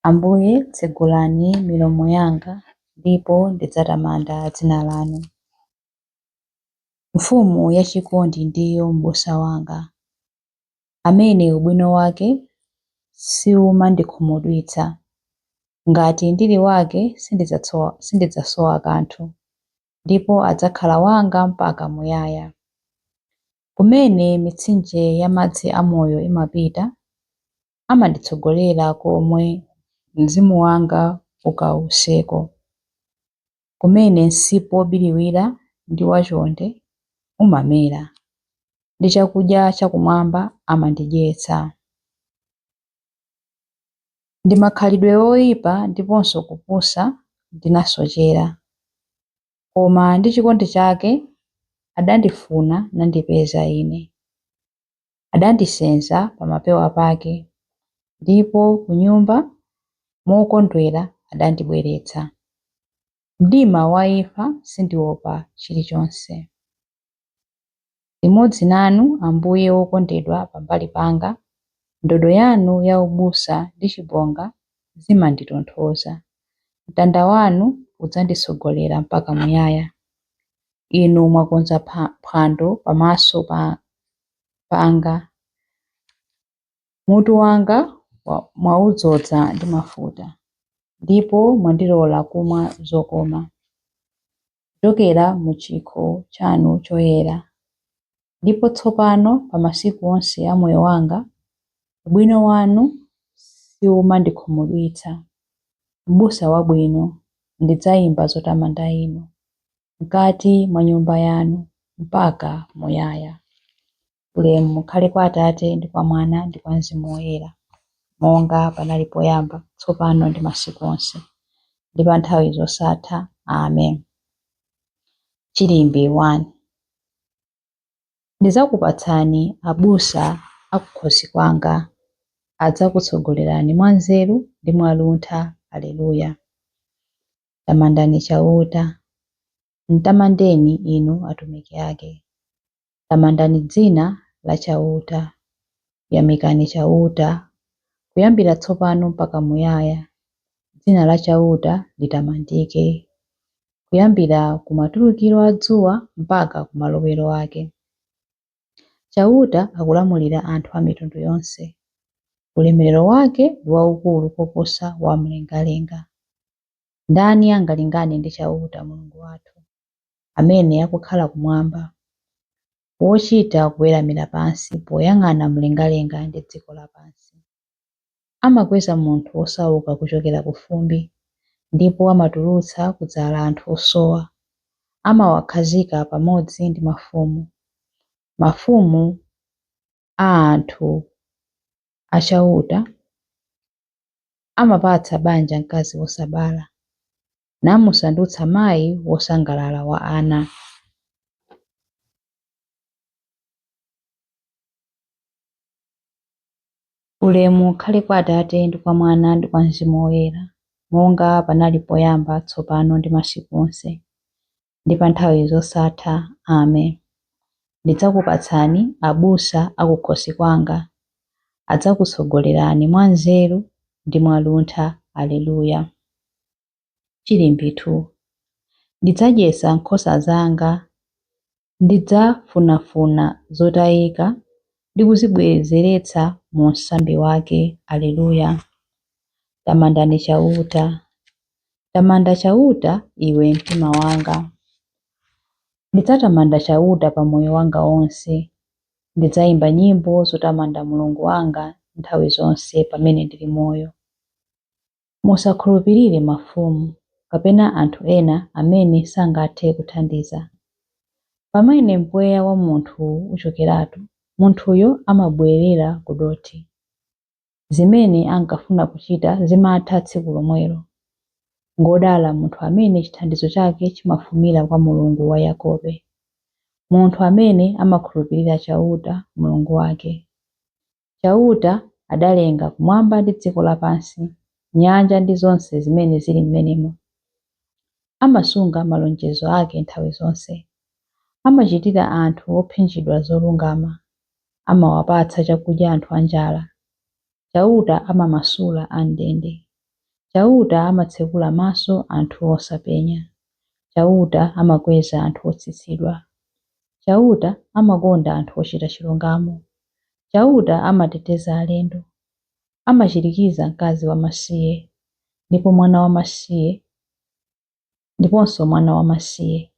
Ambuye tsegulani milomo yanga, ndipo ndidzatamanda dzina lanu. Mfumu yachikondi ndiyo m'busa wanga, amene ubwino wake siumandikhumudwitsa. Ngati ndili wake sindidzasowa kanthu, ndipo adzakhala wanga mpaka muyaya. Kumene mitsinje ya madzi amoyo imapita, amanditsogolera komwe mzimu wanga ukawuseko. Kumene msipu wobiriwira ndi wachonde umamera, ndi chakudya chakumwamba amandidyetsa. Ndi makhalidwe oyipa ndiponso kupusa ndinasochera, koma ndi chikondi chake adandifuna nandipeza ine. Adandisenza pa mapewa pake, ndipo ku nyumba mokondwera adandibweretsa. Mdima wa imfa sindiopa chilichonse. Limodzi nanu, Ambuye wokondedwa pambali panga, ndodo yanu ya ubusa ndi chibonga zimanditonthoza. Mtanda wanu udzanditsogolera mpaka muyaya. Inu mwakonza phwando pamaso panga. Mutu wanga mwaudzoza ndi mafuta, ndipo mwandilola kumwa zokoma kuchokera mu chikho chanu choyera. Ndipo tsopano pa masiku onse a moyo wanga, ubwino wanu siumandikhumudwitsa. M'busa wabwino, ndidzayimba zotamanda inu mkati mwa nyumba yanu mpaka muyaya. Ulemu ukhale kwa Atate ndi kwa Mwana ndi kwa Mzimu Woyera, monga panali poyamba, tsopano ndi masiku onse, ndi pa nthawi zosatha. Amen. Chilimbi 1. Ndidzakupatsani abusa akukhosi kwanga, adzakutsogolerani mwa nzeru ndi mwaluntha. Aleluya. Tamandani chauta. Mtamandeni inu atumiki ake. Tamandani dzina la chauta. Yamikani chauta, kuyambira tsopano mpaka muyaya. Dzina la chauta litamandike, kuyambira kumatulukiro a dzuwa mpaka kumalowero ake. Chauta akulamulira anthu a mitundu yonse. Ulemerero wake ndi waukulu koposa wa mlengalenga. Ndani angalingane ndi chauta Mulungu wathu, amene akukhala kumwamba, wochita kuweramira pansi poyang'ana mlengalenga ndi dziko lapansi. Amakweza munthu osauka kuchokera ku fumbi, ndipo amatulutsa kudzala anthu osowa. Amawakhazika pamodzi ndi mafumu a anthu achauta. Amapatsa banja mkazi wosabala, namusandutsa mayi wosangalala wa ana. Ulemu ukhale kwa Atate ndi kwa Mwana ndi kwa Mzimu Woyera, monga panali poyamba, tsopano ndi masiku onse, ndi pa nthawi zosatha. Amen. Ndidzakupatsani abusa akukhosi kwanga, adzakutsogolerani mwa nzeru ndi mwaluntha. Aleluya. Chilimbi 2. Ndidzadyetsa nkhosa zanga, ndidzafunafuna zotayika ndi kuzibwezeretsa mu msambi wake. Aleluya. Tamandani chauta. Tamanda chauta iwe mtima wanga. Ndidzatamanda chauta pa moyo wanga wonse. Ndidzayimba nyimbo zotamanda Mulungu wanga nthawi zonse pamene ndili moyo. Musakhulupirire mafumu kapena anthu ena amene sangathe kuthandiza. Pamene mpweya wa munthu uchokeratu, munthuyo amabwerera ku dothi. Zimene ankafuna kuchita zimatha tsiku lomwelo. Ngodala munthu amene chithandizo chake chimafumira kwa Mulungu wa Yakobo, munthu amene amakhulupirira chauta Mulungu wake. Chauta adalenga kumwamba ndi dziko lapansi, nyanja ndi zonse zimene zili m'menemo. Amasunga malonjezo ake nthawi zonse. Amachitira anthu opsinjidwa zolungama. Amawapatsa chakudya anthu anjala. Chauta amamasula am'ndende. Chauta amatsekula maso anthu osapenya. Chauta amakweza anthu otsitsidwa. Chauta amakonda anthu ochita chilungamo. Chauta amateteza alendo. Amachirikiza mkazi wamasiye ndiponso mwana wamasiye,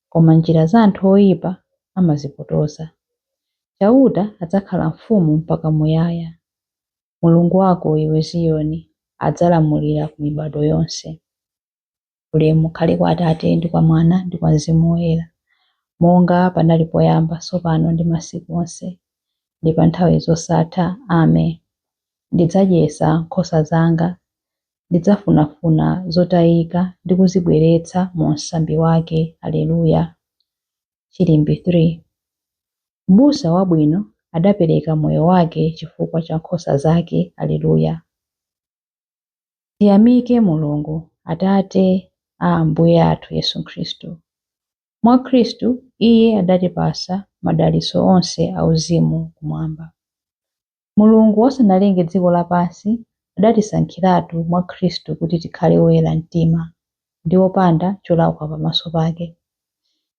koma njira za anthu oyipa amazipotoza. Chauta adzakhala mfumu mpaka muyaya. Mulungu wako iwe Ziyoni adzalamulira ku mibado yonse. Ulemu ukhale kwa Atate ndi kwa Mwana ndi kwa Mzimu Woyera, monga panali poyamba, tsopano ndi masiku onse, ndi pa nthawi zosatha. Amen. Ndidzadyetsa nkhosa zanga, ndidzafunafuna zotayika ndi kuzibweretsa mu msambi wake. Aleluya. Chilimbi 3. M'busa wabwino adapereka moyo wake chifukwa cha nkhosa zake. Aleluya. Tiyamike Mulungu, Atate a Ambuye athu Yesu Khristu. Mwa Khristu Iye adatipasa madalitso onse auzimu kumwamba. Mulungu asanalenge dziko lapansi adatisankhiratu mwa Khristu kuti tikhale oyera mtima ndi opanda cholakwa pamaso pake.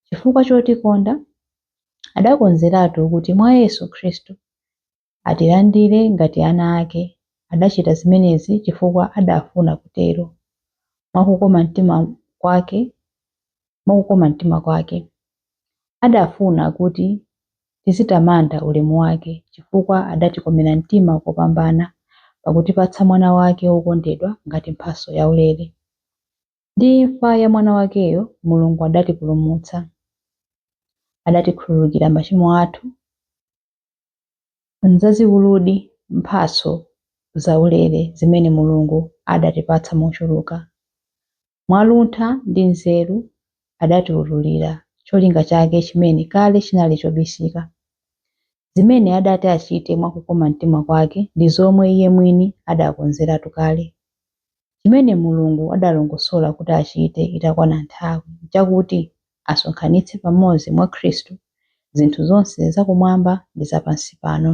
Chifukwa chotikonda adakonzeratu kuti mwa Yesu Khristu atilandire ngati ana ake. Adachita zimenezi chifukwa adafuna kutero mwakukoma mtima kwake. Adafuna kuti tizitamanda ulemu wake chifukwa adatikomera mtima kopambana pakutipatsa mwana wake wokondedwa ngati mphatso yaulere. Ndi imfa ya mwana wakeyo Mulungu adatipulumutsa. Adatikhululukira machimo athu nzazikuludi mphatso zaulere zimene Mulungu adatipatsa mochuluka. Mwaluntha ndi nzeru adatiwululira cholinga chake chimene kale chinali chobisika. Zimene adati achite mwakukoma mtima kwake ndi zomwe Iye mwini adakonzeratu kale. Chimene Mulungu adalongosola kuti achite itakwana nthawi chakuti asonkhanitse pamodzi mwa Khristu zinthu zonse zakumwamba ndi zapansi pano.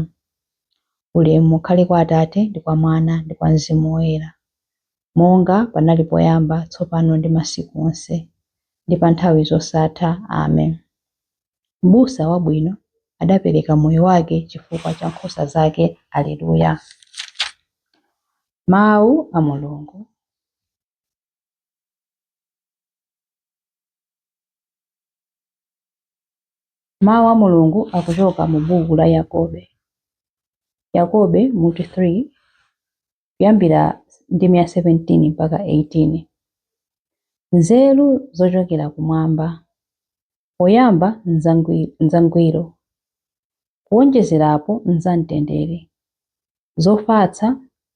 Ulemu ukhale kwa Atate ndi kwa Mwana ndi kwa Mzimu Woyera, monga panali poyamba, tsopano ndi masiku onse, ndi pa nthawi zosatha. Amen. M'busa wabwino adapereka moyo wake chifukwa cha nkhosa zake. Aleluya. Mawu a Mulungu. Mawu a Mulungu akuchoka mu buku la Yakobe. Yakobe mutu 3 kuyambira ndime ya 17 mpaka 18. Nzeru zochokera kumwamba. Poyamba nzangwiro, kuwonjezerapo nzamtendere, zofatsa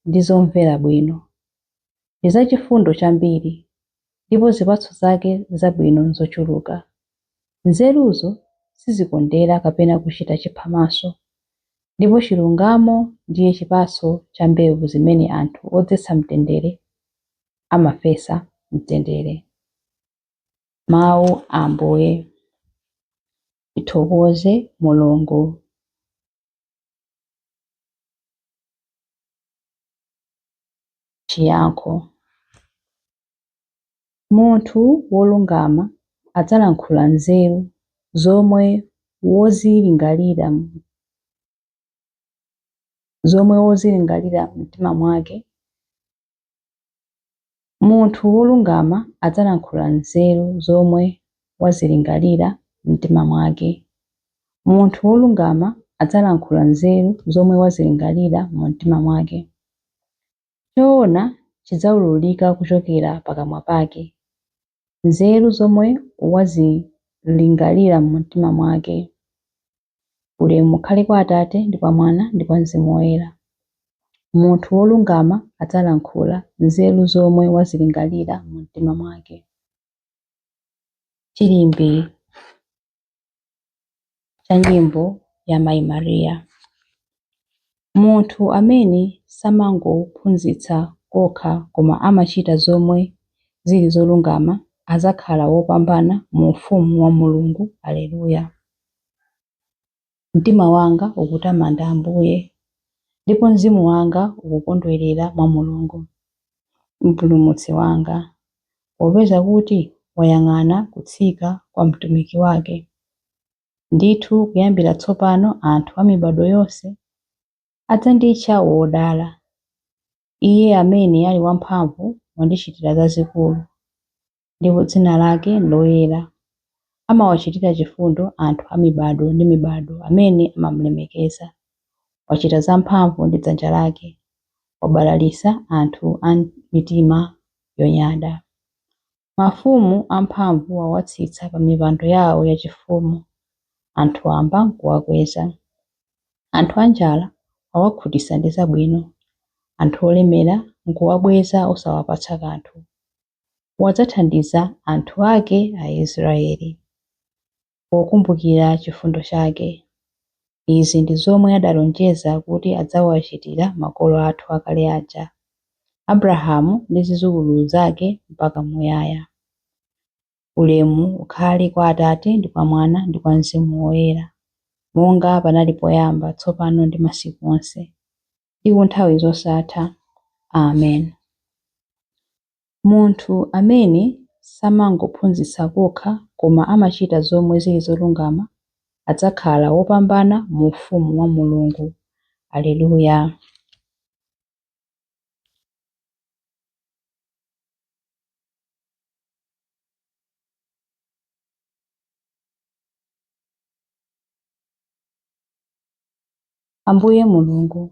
ndi zomvera bwino, ndi zachifundo chambiri, ndipo zipatso zake zabwino nzochuluka. Nzeruzo sizikondera kapena kuchita chiphamaso, ndipo chilungamo ndiye chipatso cha mbewu zimene anthu odzetsa mtendere amafesa mtendere. Mawu a Ambuye. Tithokoze Mulungu. Chiyankho. Munthu wolungama adzalankhula nzeru zomwe wozilingalira mtima mwake. Munthu wolungama adzalankhula nzeru zomwe wazilingalira mtima mwake. Munthu wolungama adzalankhula nzeru zomwe wazilingalira mu mtima mwake. Choona chidzawululika kuchokera pakamwa pake. Nzeru zomwe wazilingalira mu mtima mwake. Ulemu ukhale kwa Atate ndi kwa Mwana ndi kwa Mzimu Woyera. Munthu wolungama adzalankhula nzeru zomwe wazilingalira mu mtima mwake. Chilimbi cha nyimbo ya Mayi Mariya. Munthu amene samangophunzitsa kokha koma amachita zomwe zili zolungama adzakhala wopambana mu ufumu wa Mulungu. Aleluya. Mtima wanga ukutamanda Ambuye, ndipo mzimu wanga ukukondwerera mwa Mulungu. mpulumutsi wanga, popeza kuti wayang'ana kutsika kwa mtumiki wake. Ndithu kuyambira tsopano anthu a mibado yonse adzanditcha wodala. Iye amene ali wamphamvu wandichitira zazikulu, ndipo dzina lake loyera. Amawachitira chifundo anthu a mibado ndi mibado amene amamulemekeza. Wachita zamphamvu ndi dzanja lake, wabalalisa anthu a mitima yonyada. Mafumu amphamvu wawatsitsa pa mipando yawo yachifumu, anthu wamba nkuwakweza. Anthu anjala wawakhutitsa ndi zabwino, anthu olemera nkuwabweza osawapatsa kanthu. Wadzathandiza anthu ake a Israeli, pokumbukira chifundo chake. Izi ndi zomwe adalonjeza kuti adzawachitira makolo athu akale aja, Abrahamu ndi zidzukulu zake mpaka muyaya. Ulemu ukhale kwa Atate ndi kwa Mwana ndi kwa Mzimu Woyera, monga panali poyamba, tsopano ndi masiku onse, ndi ku nthawi zosatha. Amen. Munthu amene samangophunzitsa kokha koma amachita zomwe zili zolungama adzakhala wopambana mu ufumu wa Mulungu. Aleluya. Ambuye Mulungu,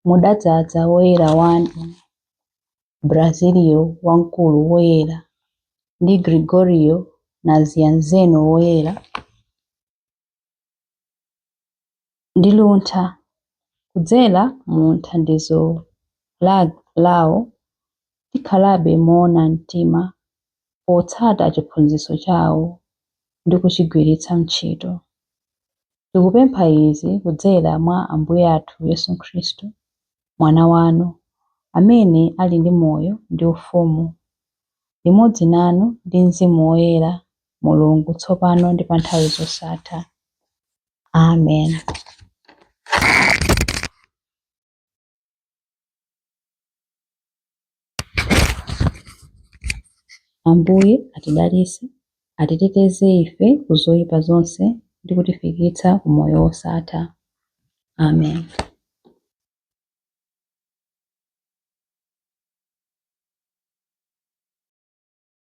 mudadzaza woyera wanu Braziliyo wamkulu woyera ndi Gregorio Nazianzeno woyera ndi luntha kudzera mu thandizo lawo tikhalabe moona mtima potsata chiphunzitso chawo ndi kuchigwiritsa ntchito. Tikupempha izi kudzera mwa Ambuye athu Yesu Khristu, mwana wanu, amene ali ndi moyo ndi ufumu limodzi nanu ndi Mzimu Woyera, Mulungu tsopano ndi pa nthawi zosatha. Amen. Ambuye atidalitse, atiteteze ife ku zoyipa zonse ndi kutifikitsa ku moyo wosatha. Amen.